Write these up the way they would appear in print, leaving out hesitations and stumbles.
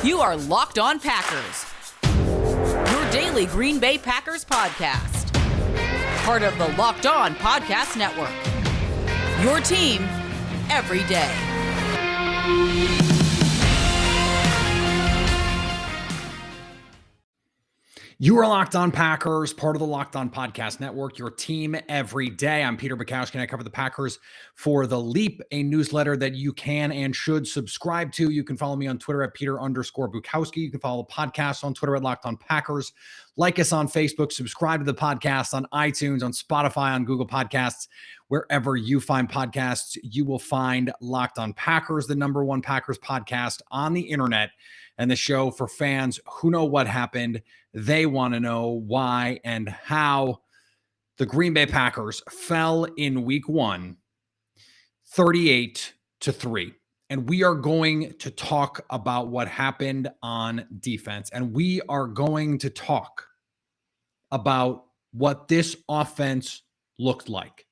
You are Locked On Packers, your daily Green Bay Packers podcast. Part of the Locked On Podcast Network, your team every day. You are Locked On Packers, part of the Locked On Podcast Network, your team every day. I'm Peter Bukowski, and I cover the Packers for The Leap, a newsletter that you can and should subscribe to. You can follow me on Twitter at Peter_Bukowski. You can follow the podcast on Twitter at Locked On Packers. Like us on Facebook, subscribe to the podcast on iTunes, on Spotify, on Google Podcasts. Wherever you find podcasts, you will find Locked On Packers, the number one Packers podcast on the internet, and the show for fans who know what happened. They want to know why and how the Green Bay Packers fell in week 1, 38-3. And we are going to talk about what happened on defense. And we are going to talk about what this offense looked like.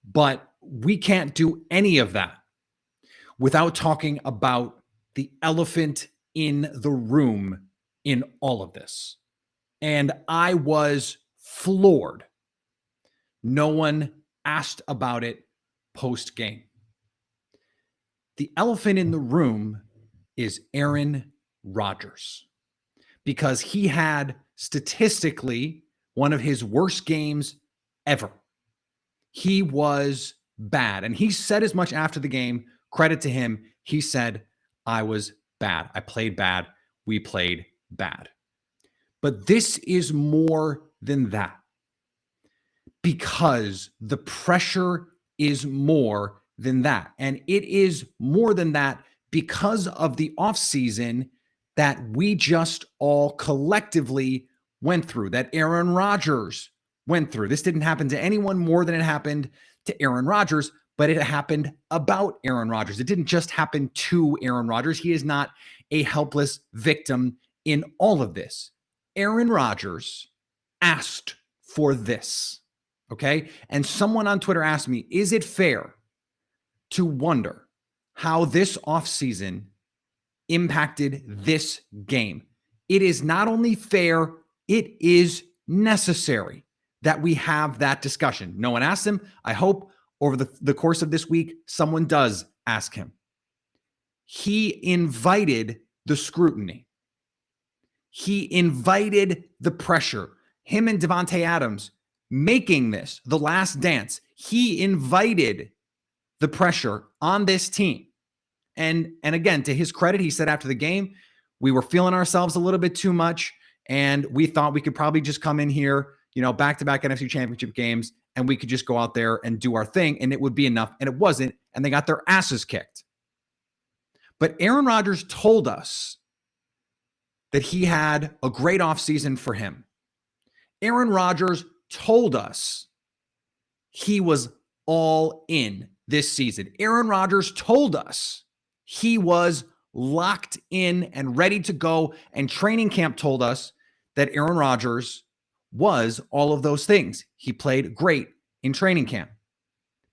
But we can't do any of that without talking about the elephant in the room in all of this. And I was floored. No one asked about it post-game. The elephant in the room is Aaron Rodgers, because he had statistically one of his worst games ever. He was bad. And he said as much after the game. Credit to him. He said, I was bad. I played bad. We played bad. But this is more than that, because the pressure is more than that. And it is more than that because of the offseason that we just all collectively went through, that Aaron Rodgers went through. This didn't happen to anyone more than it happened to Aaron Rodgers, but it happened about Aaron Rodgers. It didn't just happen to Aaron Rodgers. He is not a helpless victim in all of this. Aaron Rodgers asked for this, okay? And someone on Twitter asked me, is it fair to wonder how this offseason impacted this game? It is not only fair, it is necessary that we have that discussion. No one asked him. I hope over the course of this week, someone does ask him. He invited the scrutiny. He invited the pressure. Him and Davante Adams making this the last dance. He invited the pressure on this team. And again, to his credit, he said after the game, we were feeling ourselves a little bit too much, and we thought we could probably just come in here, back-to-back NFC Championship games, and we could just go out there and do our thing, and it would be enough. And it wasn't, and they got their asses kicked. But Aaron Rodgers told us that he had a great offseason for him. Aaron Rodgers told us he was all in this season. Aaron Rodgers told us he was locked in and ready to go, and training camp told us that Aaron Rodgers was all of those things. He played great in training camp,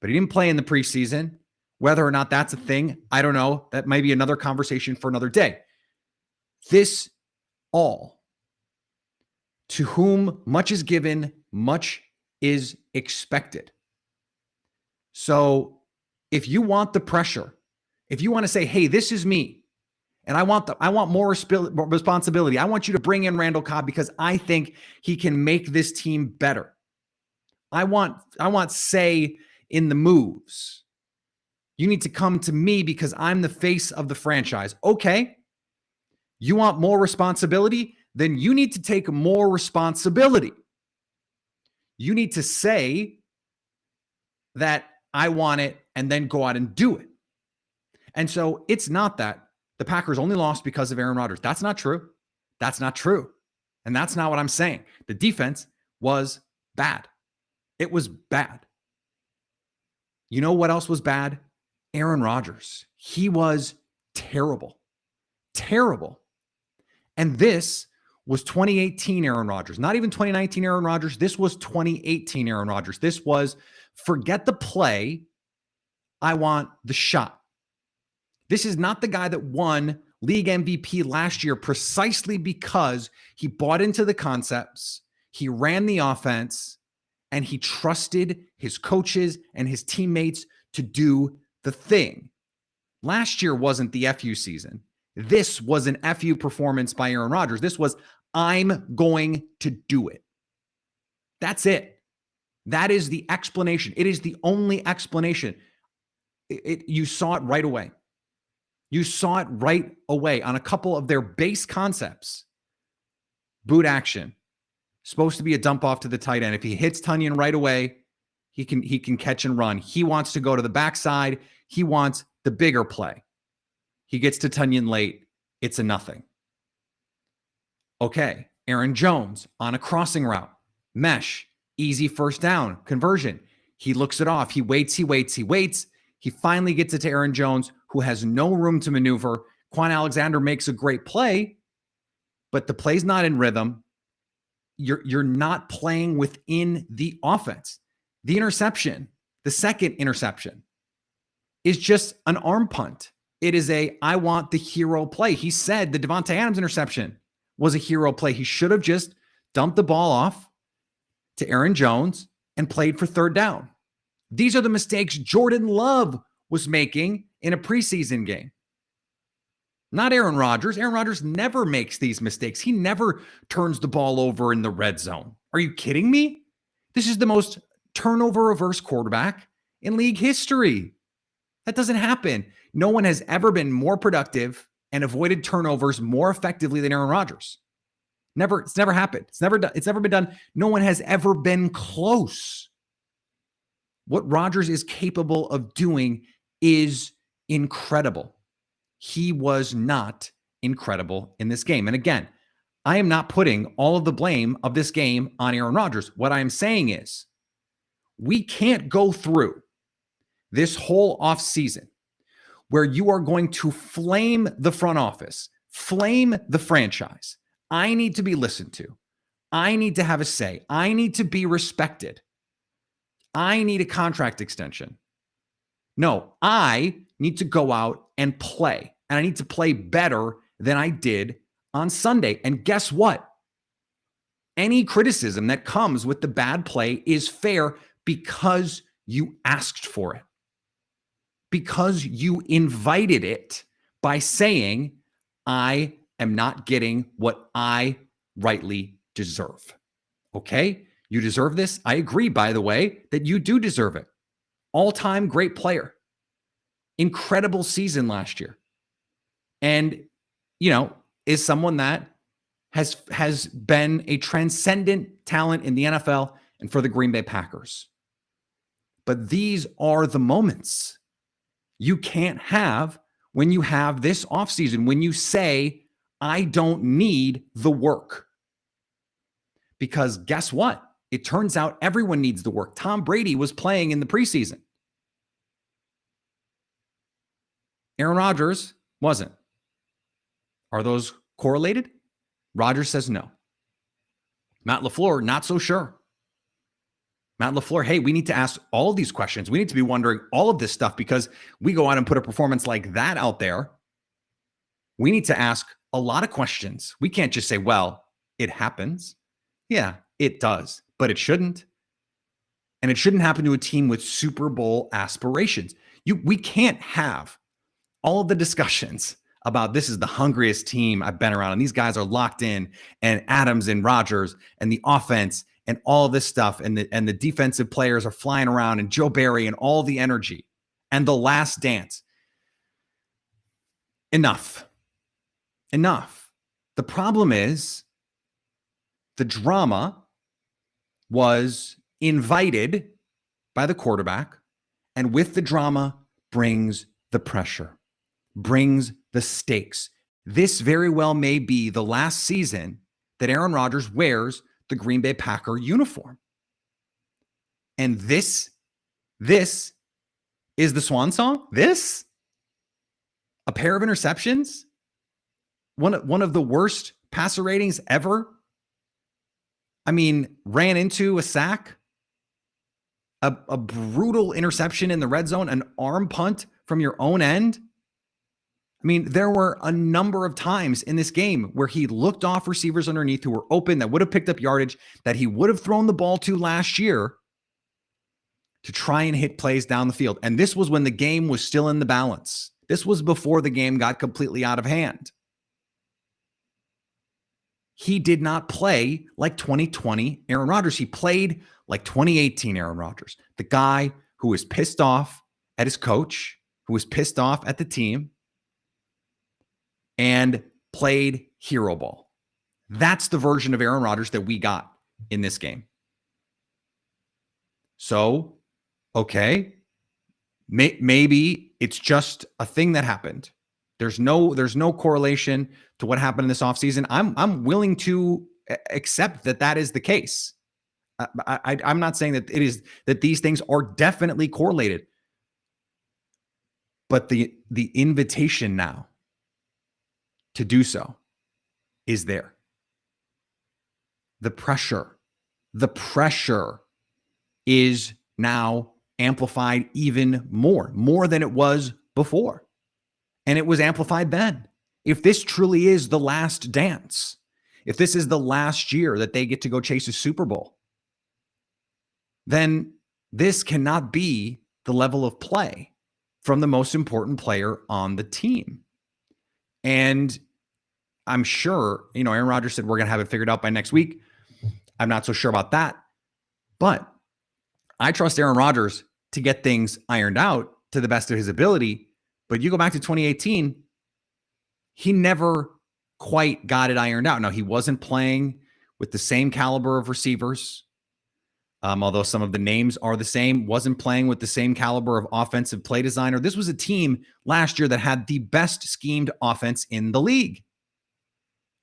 but he didn't play in the preseason. Whether or not that's a thing, I don't know. That might be another conversation for another day. This all, to whom much is given, much is expected. So if you want the pressure, if you want to say, hey, this is me, and I want more responsibility. I want you to bring in Randall Cobb because I think he can make this team better. I want say in the moves. You need to come to me because I'm the face of the franchise. Okay. You want more responsibility? Then you need to take more responsibility. You need to say that I want it and then go out and do it. And so it's not that the Packers only lost because of Aaron Rodgers. That's not true. That's not true. And that's not what I'm saying. The defense was bad. It was bad. You know what else was bad? Aaron Rodgers. He was terrible. Terrible. And this was 2018 Aaron Rodgers, not even 2019 Aaron Rodgers. This was 2018 Aaron Rodgers. This was forget the play. I want the shot. This is not the guy that won league MVP last year precisely because he bought into the concepts, he ran the offense, and he trusted his coaches and his teammates to do the thing. Last year wasn't the FU season. This was an FU performance by Aaron Rodgers. This was, I'm going to do it. That's it. That is the explanation. It is the only explanation. You saw it right away. You saw it right away on a couple of their base concepts. Boot action. Supposed to be a dump off to the tight end. If he hits Tunyon right away, he can catch and run. He wants to go to the backside. He wants the bigger play. He gets to Tunyon late. It's a nothing. Okay, Aaron Jones on a crossing route. Mesh, easy first down, conversion. He looks it off. He waits. He finally gets it to Aaron Jones, who has no room to maneuver. Quan Alexander makes a great play, but the play's not in rhythm. You're not playing within the offense. The interception, the second interception, is just an arm punt. It is I want the hero play. He said the Devontae Adams interception was a hero play. He should have just dumped the ball off to Aaron Jones and played for third down. These are the mistakes Jordan Love was making in a preseason game. Not Aaron Rodgers. Aaron Rodgers never makes these mistakes. He never turns the ball over in the red zone. Are you kidding me? This is the most turnover reverse quarterback in league history. That doesn't happen. No one has ever been more productive and avoided turnovers more effectively than Aaron Rodgers. Never. It's never happened. It's never been done. No one has ever been close. What Rodgers is capable of doing is incredible. He was not incredible in this game. And again, I am not putting all of the blame of this game on Aaron Rodgers. What I'm saying is we can't go through this whole offseason where you are going to flame the front office, flame the franchise. I need to be listened to. I need to have a say. I need to be respected. I need a contract extension. No, I need to go out and play. And I need to play better than I did on Sunday. And guess what? Any criticism that comes with the bad play is fair because you asked for it. Because you invited it by saying, I am not getting what I rightly deserve. Okay? You deserve this. I agree, by the way, that you do deserve it. All-time great player. Incredible season last year. And, is someone that has been a transcendent talent in the NFL and for the Green Bay Packers. But these are the moments you can't have when you have this offseason, when you say, I don't need the work. Because guess what? It turns out everyone needs the work. Tom Brady was playing in the preseason. Aaron Rodgers wasn't. Are those correlated? Rodgers says no. Matt LaFleur, not so sure. Matt LaFleur, hey, we need to ask all of these questions. We need to be wondering all of this stuff because we go out and put a performance like that out there. We need to ask a lot of questions. We can't just say, well, it happens. Yeah, it does, but it shouldn't. And it shouldn't happen to a team with Super Bowl aspirations. We can't have all of the discussions about this is the hungriest team I've been around, and these guys are locked in, and Adams and Rodgers and the offense and all this stuff, and the defensive players are flying around, and Joe Barry and all the energy and the last dance. Enough. The problem is the drama was invited by the quarterback, and with the drama brings the pressure, brings the stakes. This very well may be the last season that Aaron Rodgers wears the Green Bay Packer uniform. And this is the swan song? This? A pair of interceptions? One of the worst passer ratings ever? I mean, ran into a sack, a brutal interception in the red zone, an arm punt from your own end. I I mean, there were a number of times in this game where he looked off receivers underneath who were open that would have picked up yardage that he would have thrown the ball to last year to try and hit plays down the field. And this was when the game was still in the balance. This was before the game got completely out of hand. He did not play like 2020 Aaron Rodgers. He played like 2018 Aaron Rodgers, the guy who was pissed off at his coach, who was pissed off at the team, and played hero ball. That's the version of Aaron Rodgers that we got in this game. So, okay, maybe it's just a thing that happened. There's no correlation to what happened in this offseason. I'm willing to accept that is the case. I'm not saying that it is, that these things are definitely correlated, but the invitation now to do so is there. The pressure is now amplified even more than it was before. And it was amplified then. If this truly is the last dance, if this is the last year that they get to go chase a Super Bowl, then this cannot be the level of play from the most important player on the team. And I'm sure, Aaron Rodgers said we're going to have it figured out by next week. I'm not so sure about that. But I trust Aaron Rodgers to get things ironed out to the best of his ability. But you go back to 2018, he never quite got it ironed out. Now, he wasn't playing with the same caliber of receivers, although some of the names are the same, wasn't playing with the same caliber of offensive play designer. This was a team last year that had the best schemed offense in the league.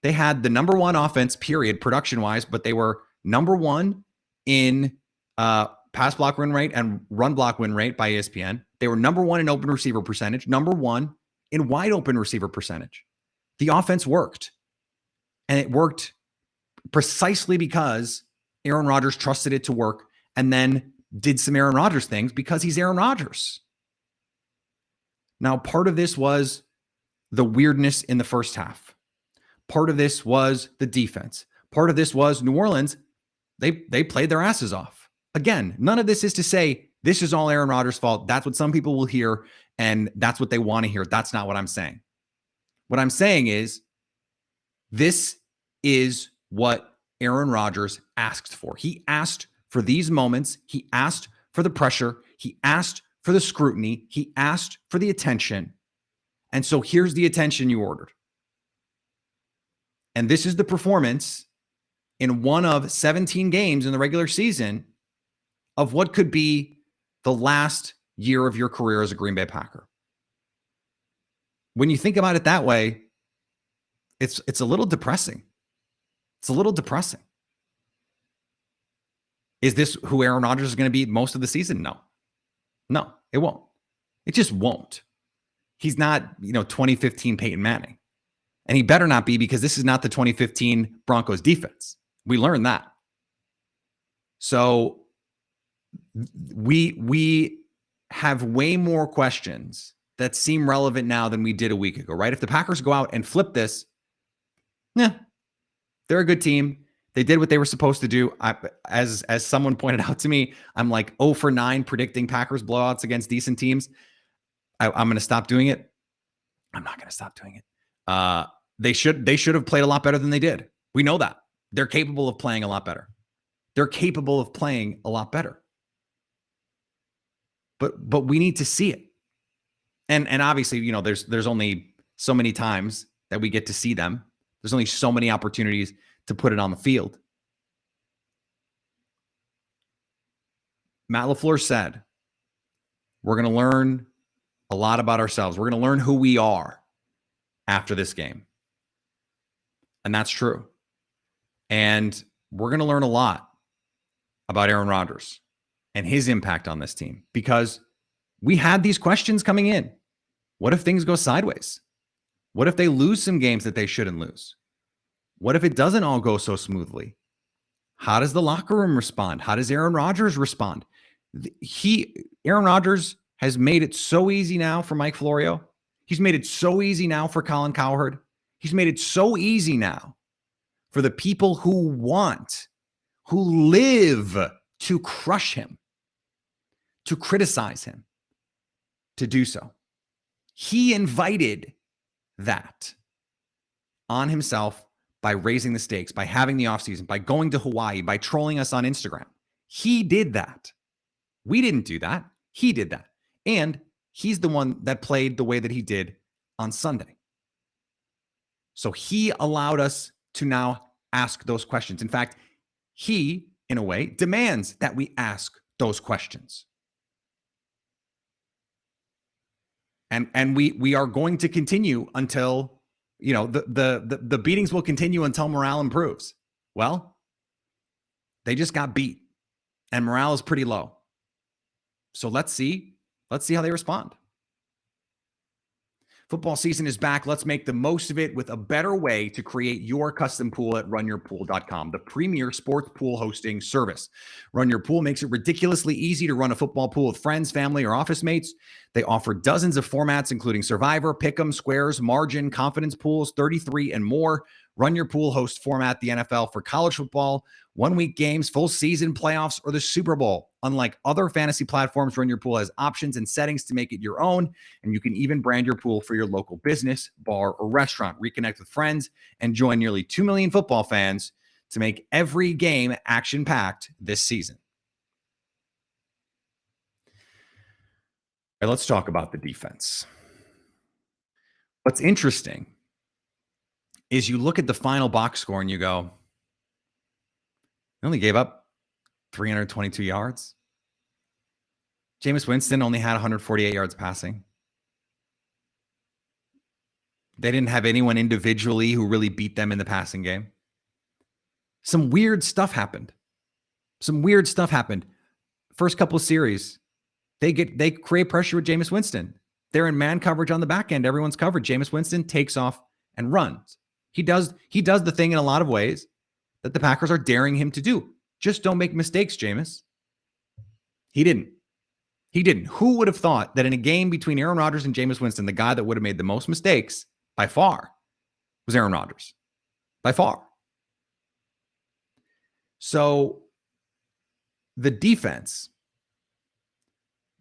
They had the number one offense, period, production-wise, but they were number one in pass block win rate and run block win rate by ESPN. They were number one in open receiver percentage, number one in wide open receiver percentage. The offense worked. And it worked precisely because Aaron Rodgers trusted it to work and then did some Aaron Rodgers things because he's Aaron Rodgers. Now, part of this was the weirdness in the first half. Part of this was the defense. Part of this was New Orleans. They played their asses off. Again, none of this is to say this is all Aaron Rodgers' fault. That's what some people will hear, and that's what they want to hear. That's not what I'm saying. What I'm saying is this is what Aaron Rodgers asked for. He asked for these moments. He asked for the pressure. He asked for the scrutiny. He asked for the attention. And so here's the attention you ordered. And this is the performance in one of 17 games in the regular season of what could be the last year of your career as a Green Bay Packer. When you think about it that way, it's a little depressing. It's a little depressing. Is this who Aaron Rodgers is going to be most of the season? No, it won't. It just won't. He's not, 2015 Peyton Manning. And he better not be, because this is not the 2015 Broncos defense. We learned that. So we have way more questions that seem relevant now than we did a week ago, right? If the Packers go out and flip this, they're a good team. They did what they were supposed to do. As someone pointed out to me, I'm like 0 for 9 predicting Packers blowouts against decent teams. I'm going to stop doing it. I'm not going to stop doing it. They should have played a lot better than they did. We know that. They're capable of playing a lot better. But we need to see it. And obviously, there's only so many times that we get to see them. There's only so many opportunities to put it on the field. Matt LaFleur said, we're going to learn a lot about ourselves. We're going to learn who we are after this game. And that's true. And we're going to learn a lot about Aaron Rodgers and his impact on this team, because we had these questions coming in. What if things go sideways? What if they lose some games that they shouldn't lose? What if it doesn't all go so smoothly? How does the locker room respond? How does Aaron Rodgers respond? Aaron Rodgers has made it so easy now for Mike Florio. He's made it so easy now for Colin Cowherd. He's made it so easy now for the people who live to crush him, to criticize him, to do so. He invited that on himself by raising the stakes, by having the offseason, by going to Hawaii, by trolling us on Instagram. He did that. We didn't do that. He did that. And he's the one that played the way that he did on Sunday. So he allowed us to now ask those questions. In fact, he, in a way, demands that we ask those questions. And we are going to continue until, the beatings will continue until morale improves. Well, they just got beat and morale is pretty low. So let's see how they respond. Football season is back. Let's make the most of it with a better way to create your custom pool at runyourpool.com, the premier sports pool hosting service. Run Your Pool makes it ridiculously easy to run a football pool with friends, family, or office mates. They offer dozens of formats, including Survivor, Pick'em, Squares, Margin, Confidence Pools, 33, and more. Run Your Pool hosts format the NFL for college football, one-week games, full season playoffs, or the Super Bowl. Unlike other fantasy platforms, Run Your Pool has options and settings to make it your own, and you can even brand your pool for your local business, bar, or restaurant. Reconnect with friends and join nearly 2 million football fans to make every game action-packed this season. All right, let's talk about the defense. What's interesting is you look at the final box score and you go, they only gave up 322 yards. Jameis Winston only had 148 yards passing. They didn't have anyone individually who really beat them in the passing game. Some weird stuff happened. First couple of series, they create pressure with Jameis Winston. They're in man coverage on the back end. Everyone's covered. Jameis Winston takes off and runs. He does the thing in a lot of ways that the Packers are daring him to do. Just don't make mistakes, Jameis. He didn't. Who would have thought that in a game between Aaron Rodgers and Jameis Winston, the guy that would have made the most mistakes by far was Aaron Rodgers? By far. So the defense,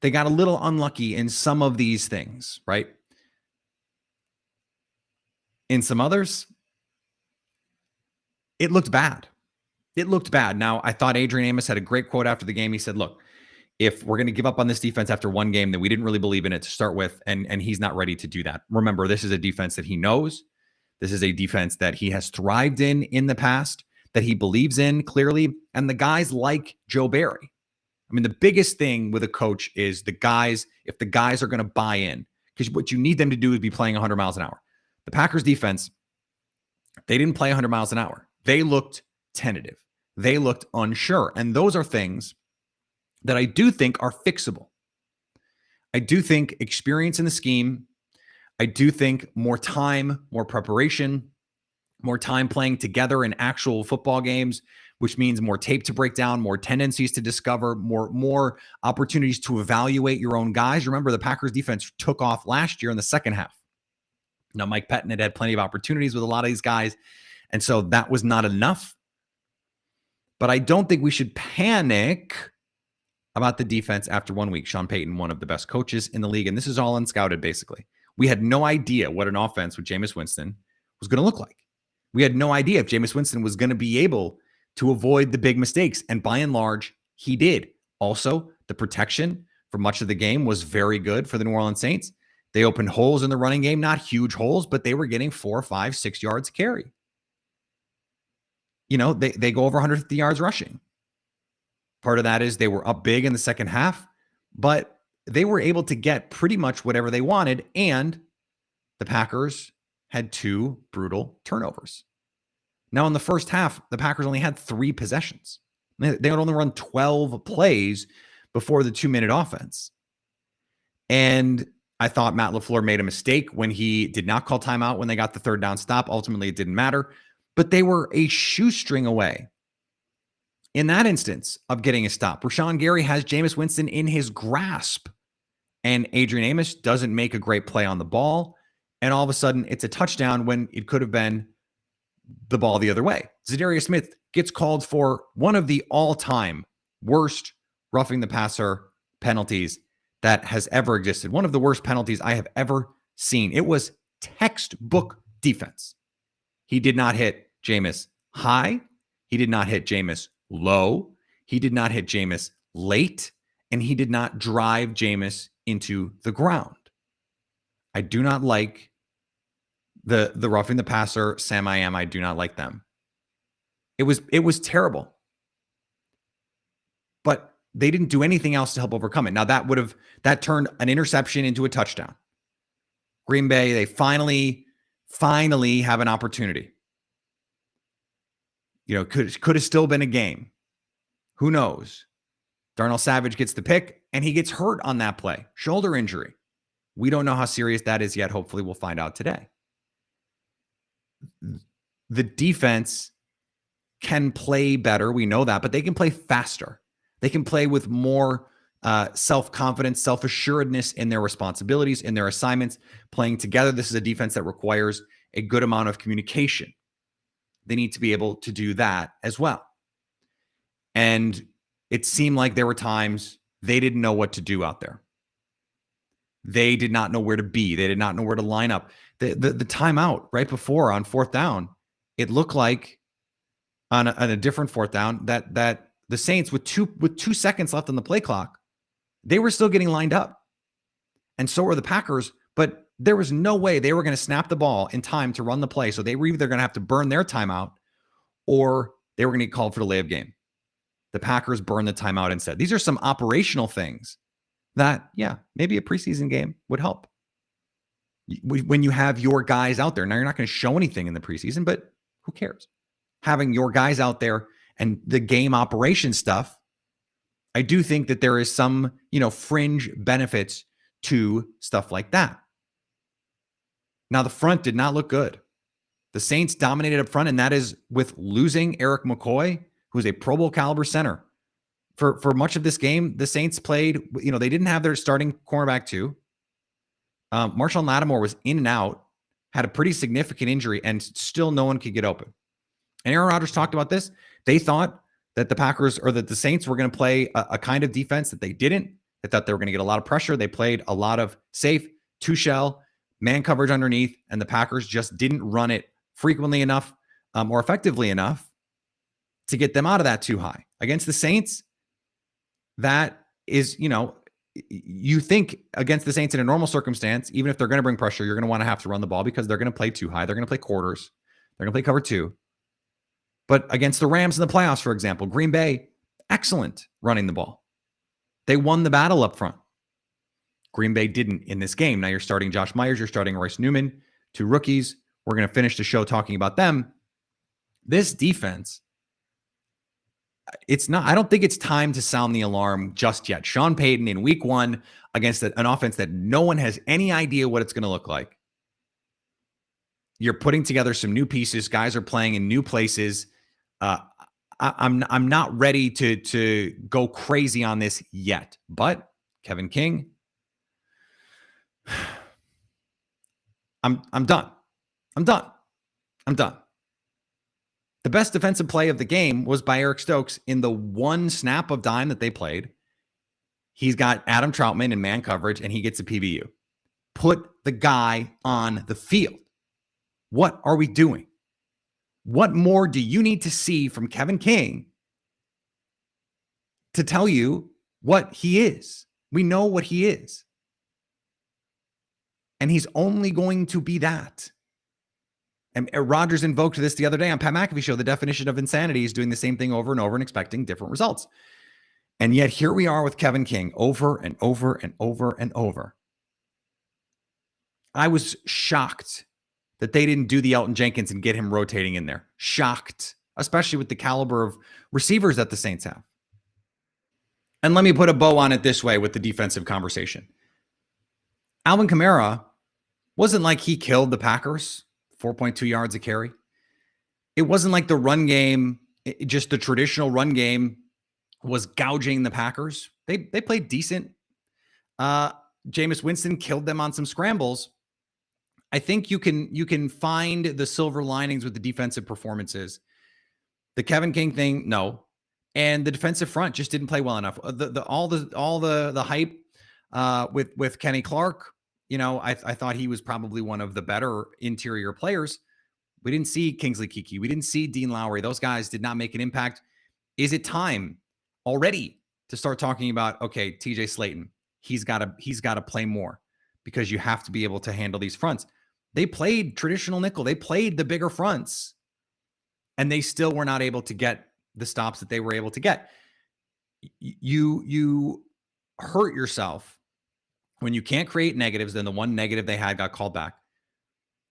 they got a little unlucky in some of these things, right? In some others, it looked bad. Now, I thought Adrian Amos had a great quote after the game. He said, look, if we're going to give up on this defense after one game, then we didn't really believe in it to start with, and he's not ready to do that. Remember, this is a defense that he knows. This is a defense that he has thrived in the past, that he believes in clearly, and the guys like Joe Barry. I mean, the biggest thing with a coach is if the guys are going to buy in, because what you need them to do is be playing 100 miles an hour. The Packers defense, they didn't play 100 miles an hour. They looked tentative. They looked unsure. And those are things that I do think are fixable. I do think experience in the scheme. I do think more time, more preparation, more time playing together in actual football games, which means more tape to break down, more tendencies to discover, more opportunities to evaluate your own guys. Remember, the Packers defense took off last year in the second half. Now, Mike Pettin had plenty of opportunities with a lot of these guys, and so that was not enough. But I don't think we should panic about the defense after 1 week. Sean Payton, one of the best coaches in the league, and this is all unscouted, basically. We had no idea what an offense with Jameis Winston was going to look like. We had no idea if Jameis Winston was going to be able to avoid the big mistakes, and by and large, he did. Also, the protection for much of the game was very good for the New Orleans Saints. They opened holes in the running game, not huge holes, but they were getting 4, 5, 6 yards carry. They go over 150 yards rushing. Part of that is they were up big in the second half, but they were able to get pretty much whatever they wanted, and the Packers had 2 brutal turnovers. Now, in the first half, the Packers only had 3 possessions. They would only run 12 plays before the 2-minute offense. And I thought Matt LaFleur made a mistake when he did not call timeout when they got the third down stop. Ultimately, it didn't matter. But they were a shoestring away in that instance of getting a stop. Rashawn Gary has Jameis Winston in his grasp and Adrian Amos doesn't make a great play on the ball, and all of a sudden it's a touchdown when it could have been the ball the other way. Zadarius Smith gets called for one of the all-time worst roughing the passer penalties that has ever existed. One of the worst penalties I have ever seen. It was textbook defense. He did not hit Jameis high. He did not hit Jameis low. He did not hit Jameis late. And he did not drive Jameis into the ground. I do not like the roughing the passer Sam I am. I do not like them. It was terrible. But they didn't do anything else to help overcome it. Now that turned an interception into a touchdown. Green Bay, they finally have an opportunity. You know, could have still been a game. Who knows? Darnell Savage gets the pick and he gets hurt on that play. Shoulder injury. We don't know how serious that is yet. Hopefully we'll find out today. The defense can play better. We know that, but they can play faster. They can play with more self-confidence, self-assuredness in their responsibilities, in their assignments, playing together. This is a defense that requires a good amount of communication. They need to be able to do that as well. And it seemed like there were times they didn't know what to do out there. They did not know where to be. They did not know where to line up. The timeout right before on fourth down, it looked like on a different fourth down that the Saints with 2 seconds left on the play clock, they were still getting lined up. And so were the Packers, but there was no way they were going to snap the ball in time to run the play. So they were either going to have to burn their timeout or they were going to get called for the lay of game. The Packers burned the timeout instead. These are some operational things that, yeah, maybe a preseason game would help. When you have your guys out there, now you're not going to show anything in the preseason, but who cares? Having your guys out there and the game operation stuff, I do think that there is some, fringe benefits to stuff like that. Now, the front did not look good. The Saints dominated up front, and that is with losing Eric McCoy, who is a Pro Bowl caliber center. For much of this game, the Saints played, they didn't have their starting cornerback too. Marshawn Lattimore was in and out, had a pretty significant injury, and still no one could get open. And Aaron Rodgers talked about this. They thought that the Packers or that the Saints were going to play a kind of defense that they didn't. They thought they were going to get a lot of pressure. They played a lot of safe, two-shell, man coverage underneath, and the Packers just didn't run it frequently enough or effectively enough to get them out of that too high. Against the Saints, that is, you think against the Saints in a normal circumstance, even if they're going to bring pressure, you're going to have to run the ball because they're going to play too high. They're going to play quarters. They're going to play cover two. But against the Rams in the playoffs, for example, Green Bay, excellent running the ball. They won the battle up front. Green Bay didn't in this game. Now you're starting Josh Myers. You're starting Royce Newman, two rookies. We're going to finish the show talking about them. This defense, I don't think it's time to sound the alarm just yet. Sean Payton in week one against an offense that no one has any idea what it's going to look like. You're putting together some new pieces. Guys are playing in new places. I'm not ready to go crazy on this yet, but Kevin King, I'm done. I'm done. The best defensive play of the game was by Eric Stokes in the one snap of dime that they played. He's got Adam Troutman in man coverage, and he gets a PBU. Put the guy on the field. What are we doing? What more do you need to see from Kevin King to tell you what he is? We know what he is. And he's only going to be that. And Rodgers invoked this the other day on Pat McAfee show. The definition of insanity is doing the same thing over and over and expecting different results. And yet here we are with Kevin King over and over and over and over. I was shocked that they didn't do the Elton Jenkins and get him rotating in there. Shocked, especially with the caliber of receivers that the Saints have. And let me put a bow on it this way with the defensive conversation. Alvin Kamara wasn't like he killed the Packers. 4.2 yards a carry. It wasn't like the run game, just the traditional run game was gouging the Packers. They played decent. Jameis Winston killed them on some scrambles. I think you can find the silver linings with the defensive performances. The Kevin King thing, no. And the defensive front just didn't play well enough. All the hype with Kenny Clark, I thought he was probably one of the better interior players. We didn't see Kingsley Keke. We didn't see Dean Lowry. Those guys did not make an impact. Is it time already to start talking about, okay, TJ Slayton, he's got to play more because you have to be able to handle these fronts. They played traditional nickel. They played the bigger fronts, and they still were not able to get the stops that they were able to get. You hurt yourself when you can't create negatives. Then the one negative they had got called back.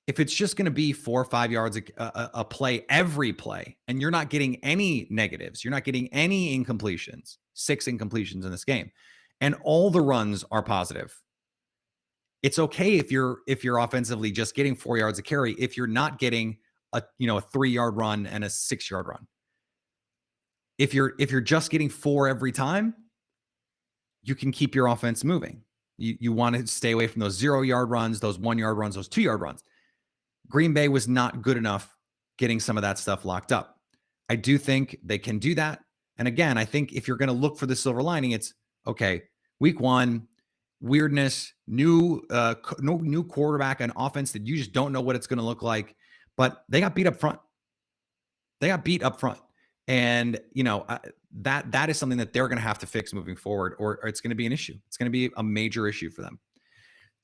If it's just going to be 4 or 5 yards a play, every play, and you're not getting any negatives, you're not getting any incompletions, 6 incompletions in this game, and all the runs are positive. It's okay if you're offensively just getting 4 yards a carry if you're not getting a 3-yard run and a 6-yard run. If you're just getting 4 every time, you can keep your offense moving. You want to stay away from those 0-yard runs, those 1-yard runs, those 2-yard runs. Green Bay was not good enough getting some of that stuff locked up. I do think they can do that. And again, I think if you're going to look for the silver lining, it's okay. Week 1, weirdness, new quarterback, an offense that you just don't know what it's going to look like. But they got beat up front. And that is something that they're going to have to fix moving forward, or it's going to be an issue. It's going to be a major issue for them.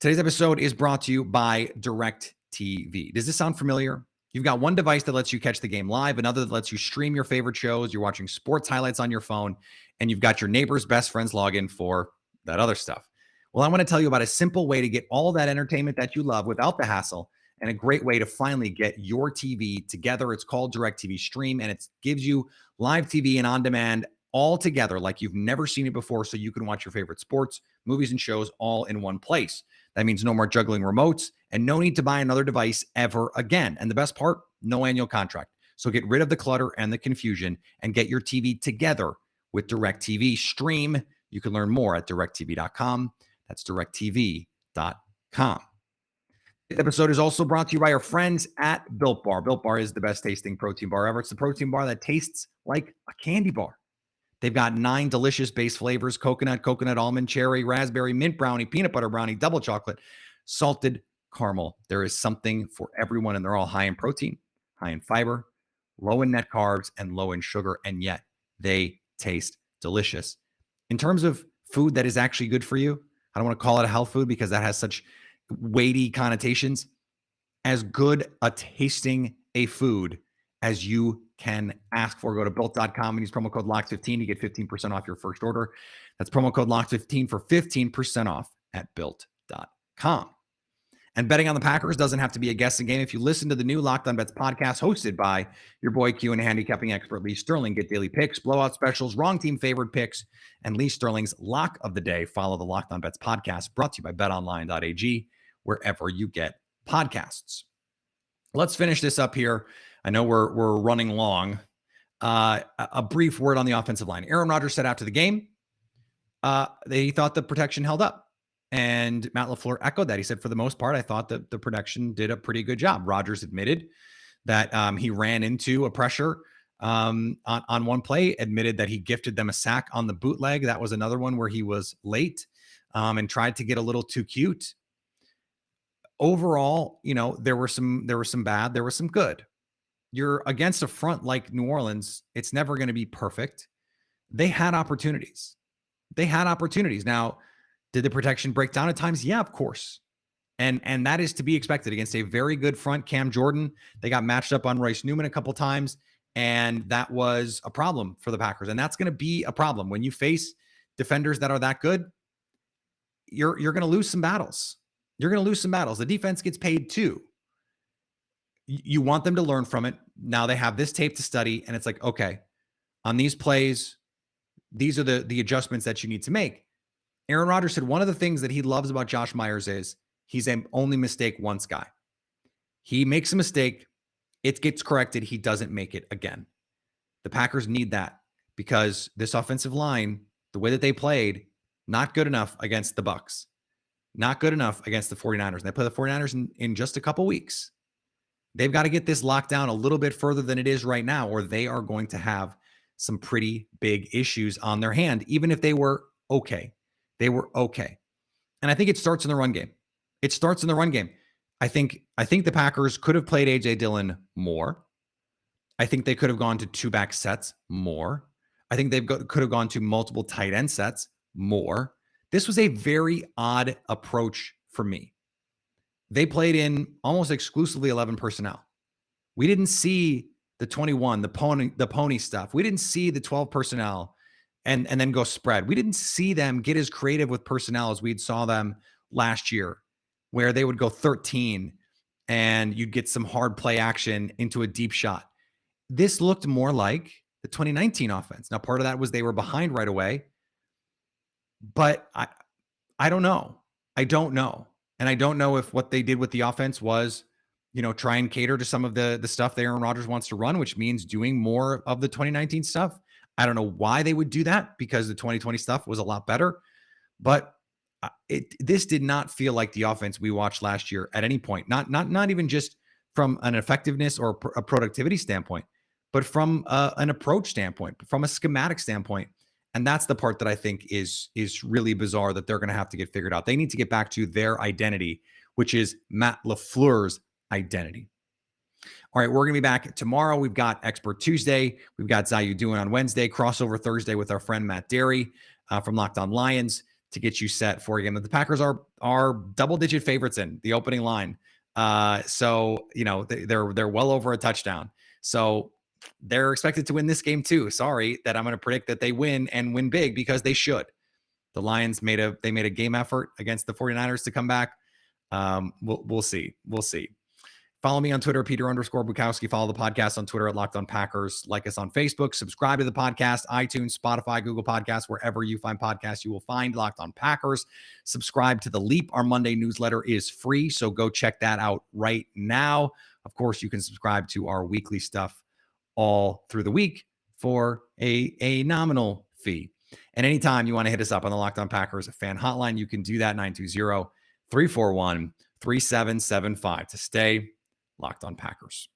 Today's episode is brought to you by DirecTV. Does this sound familiar? You've got one device that lets you catch the game live, another that lets you stream your favorite shows, you're watching sports highlights on your phone, and you've got your neighbor's best friend's login for that other stuff. Well, I want to tell you about a simple way to get all that entertainment that you love without the hassle, and a great way to finally get your TV together. It's called DirecTV Stream, and it gives you live TV and on-demand all together like you've never seen it before, so you can watch your favorite sports, movies, and shows all in one place. That means no more juggling remotes and no need to buy another device ever again. And the best part, no annual contract. So get rid of the clutter and the confusion and get your TV together with DirecTV Stream. You can learn more at directtv.com. That's directtv.com. This episode is also brought to you by our friends at Built Bar. Built Bar is the best tasting protein bar ever. It's the protein bar that tastes like a candy bar. They've got 9 delicious base flavors: coconut, almond, cherry, raspberry, mint brownie, peanut butter brownie, double chocolate, salted caramel. There is something for everyone, and they're all high in protein, high in fiber, low in net carbs, and low in sugar, and yet they taste delicious. In terms of food that is actually good for you, I don't want to call it a health food because that has such weighty connotations. As good a tasting a food as you can ask for. Go to built.com and use promo code LOCK15 to get 15% off your first order. That's promo code LOCK15 for 15% off at built.com. And betting on the Packers doesn't have to be a guessing game. If you listen to the new Locked On Bets podcast hosted by your boy Q and handicapping expert Lee Sterling, get daily picks, blowout specials, wrong team favored picks, and Lee Sterling's lock of the day. Follow the Locked On Bets podcast, brought to you by betonline.ag, wherever you get podcasts. Let's finish this up here. I know we're running long. A brief word on the offensive line. Aaron Rodgers said after the game, he thought the protection held up. And Matt LaFleur echoed that. He said, for the most part, I thought that the protection did a pretty good job. Rodgers admitted that he ran into a pressure on one play, admitted that he gifted them a sack on the bootleg. That was another one where he was late and tried to get a little too cute. Overall, there were some bad, there was some good. You're against a front like New Orleans. It's never going to be perfect. They had opportunities. Now, did the protection break down at times? Yeah, of course. And that is to be expected against a very good front. Cam Jordan, they got matched up on Royce Newman a couple times, and that was a problem for the Packers. And that's going to be a problem when you face defenders that are that good. You're going to lose some battles. The defense gets paid too. You want them to learn from it. Now they have this tape to study, and it's like, okay, on these plays, these are the adjustments that you need to make. Aaron Rodgers said one of the things that he loves about Josh Myers is he's an only mistake once guy. He makes a mistake, it gets corrected, he doesn't make it again. The Packers need that because this offensive line, the way that they played, not good enough against the Bucs. Not good enough against the 49ers. They play the 49ers in just a couple weeks. They've got to get this locked down a little bit further than it is right now, or they are going to have some pretty big issues on their hand, even if they were okay. They were okay. And I think it starts in the run game. It starts in the run game. I think the Packers could have played A.J. Dillon more. I think they could have gone to two-back sets more. I think could have gone to multiple tight end sets more. This was a very odd approach for me. They played in almost exclusively 11 personnel. We didn't see the 21, the pony stuff. We didn't see the 12 personnel and then go spread. We didn't see them get as creative with personnel as we'd saw them last year, where they would go 13 and you'd get some hard play action into a deep shot. This looked more like the 2019 offense. Now, part of that was they were behind right away, but I don't know. I don't know. And I don't know if what they did with the offense was, try and cater to some of the stuff that Aaron Rodgers wants to run, which means doing more of the 2019 stuff. I don't know why they would do that, because the 2020 stuff was a lot better. But this did not feel like the offense we watched last year at any point. Not even just from an effectiveness or a productivity standpoint, but from an approach standpoint, from a schematic standpoint. And that's the part that I think is really bizarre that they're going to have to get figured out. They need to get back to their identity, which is Matt LaFleur's identity. All right, we're going to be back tomorrow. We've got Expert Tuesday. We've got Zayu doing on Wednesday, crossover Thursday with our friend Matt Derry from Locked On Lions to get you set for a game that the Packers are double-digit favorites in the opening line. So they're well over a touchdown. So they're expected to win this game too. Sorry that I'm going to predict that they win and win big, because they should. The Lions made a game effort against the 49ers to come back. We'll see. We'll see. Follow me on Twitter, Peter_Bukowski. Follow the podcast on Twitter at Locked On Packers. Like us on Facebook. Subscribe to the podcast, iTunes, Spotify, Google Podcasts, wherever you find podcasts, you will find Locked On Packers. Subscribe to The Leap. Our Monday newsletter is free, so go check that out right now. Of course, you can subscribe to our weekly stuff all through the week for a nominal fee. And anytime you want to hit us up on the Locked On Packers fan hotline, you can do that, 920-341-3775 to stay Locked On Packers.